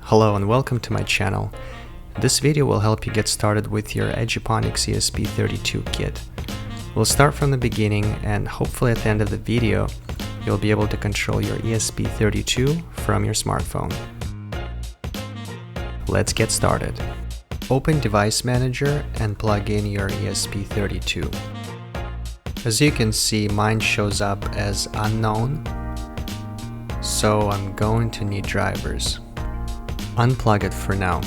Hello and welcome to my channel. This video will help you get started with your Eduponics ESP32 kit. We'll start from the beginning and hopefully at the end of the video you'll be able to control your ESP32 from your smartphone. Let's get started. Open Device Manager and plug in your ESP32. As you can see, mine shows up as unknown, so I'm going to need drivers. Unplug it for now.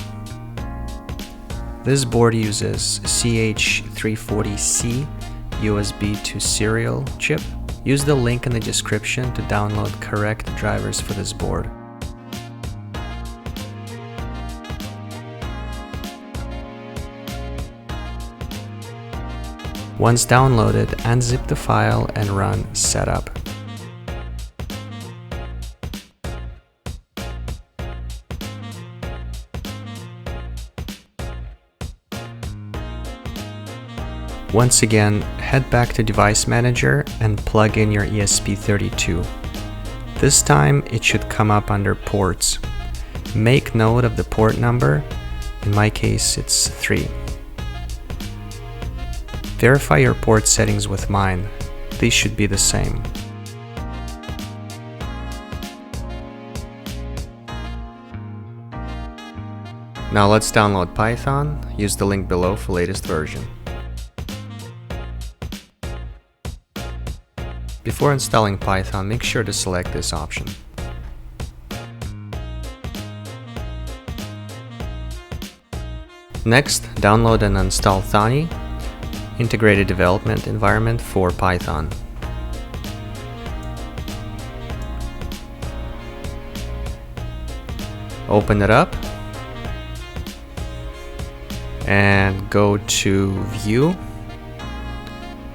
This board uses CH340C USB to serial chip. Use the link in the description to download correct drivers for this board. Once downloaded, unzip the file and run setup. Once again, head back to Device Manager and plug in your ESP32. This time it should come up under Ports. Make note of the port number, in my case it's 3. Verify your port settings with mine, these should be the same. Now let's download Python, use the link below for latest version. Before installing Python, make sure to select this option. Next, download and install Thani, integrated development environment for Python. Open it up and go to View,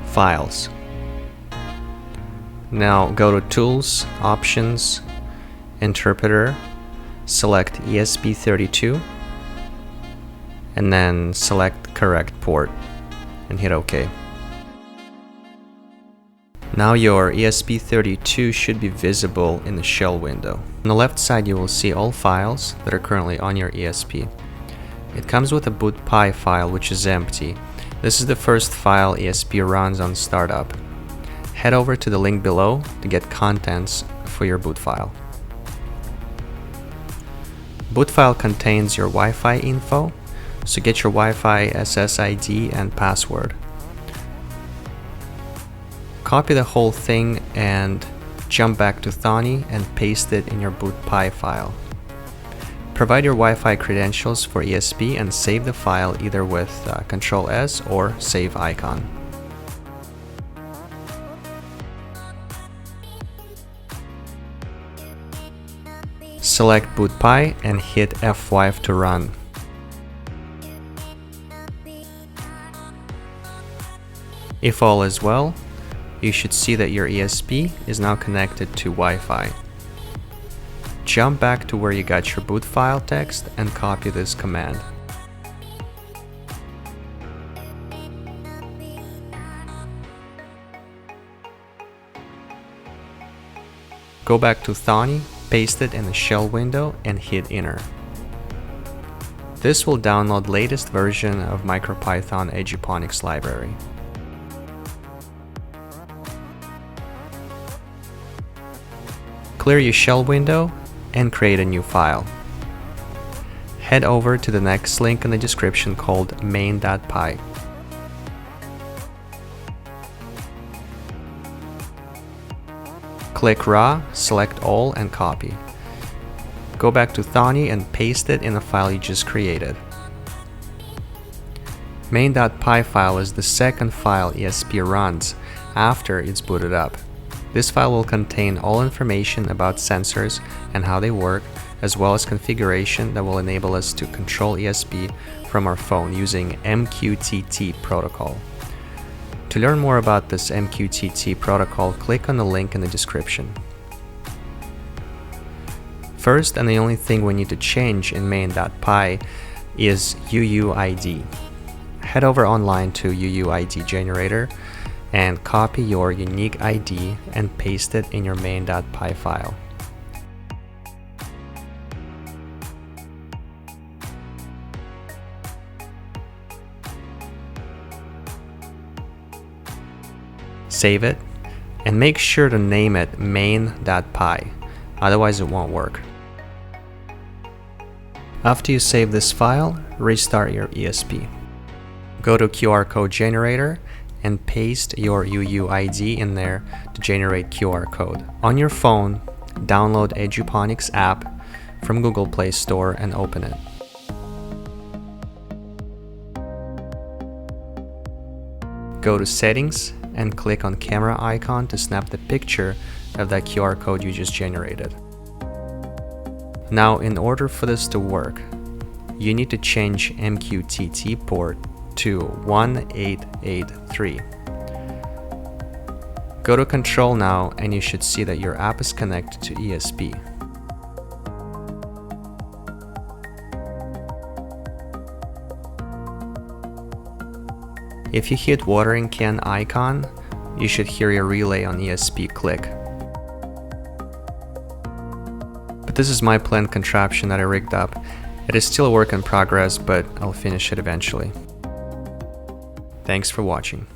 Files. Now go to Tools, Options, Interpreter, select ESP32, and then select correct port and hit OK. Now your ESP32 should be visible in the shell window. On the left side you will see all files that are currently on your ESP. It comes with a bootpy file which is empty. This is the first file ESP runs on startup. Head over to the link below to get contents for your boot file. Boot file contains your Wi-Fi info, so get your Wi-Fi SSID and password. Copy the whole thing and jump back to Thani and paste it in your bootpy file. Provide your Wi-Fi credentials for ESP and save the file either with Ctrl+S or save icon. Select bootpy and hit F5 to run. If all is well, you should see that your ESP is now connected to Wi-Fi. Jump back to where you got your boot file text and copy this command. Go back to Thani, paste it in the shell window and hit Enter. This will download latest version of MicroPython Eduponics library. Clear your shell window and create a new file. Head over to the next link in the description called main.py. Click Raw, select all and copy. Go back to Thani and paste it in the file you just created. Main.py file is the second file ESP runs after it's booted up. This file will contain all information about sensors and how they work, as well as configuration that will enable us to control ESP from our phone using MQTT protocol. To learn more about this MQTT protocol, click on the link in the description. First and the only thing we need to change in main.py is UUID. Head over online to UUID generator and copy your unique ID and paste it in your main.py file. Save it, and make sure to name it main.py, otherwise it won't work. After you save this file, restart your ESP. Go to QR code generator and paste your UUID in there to generate QR code. On your phone, download Eduponics app from Google Play Store and open it. Go to Settings and click on camera icon to snap the picture of that QR code you just generated. Now, in order for this to work, you need to change MQTT port to 1883. Go to Control now and you should see that your app is connected to ESP. If you hit watering can icon, you should hear your relay on ESP click. But this is my planned contraption that I rigged up. It is still a work in progress, but I'll finish it eventually. Thanks for watching.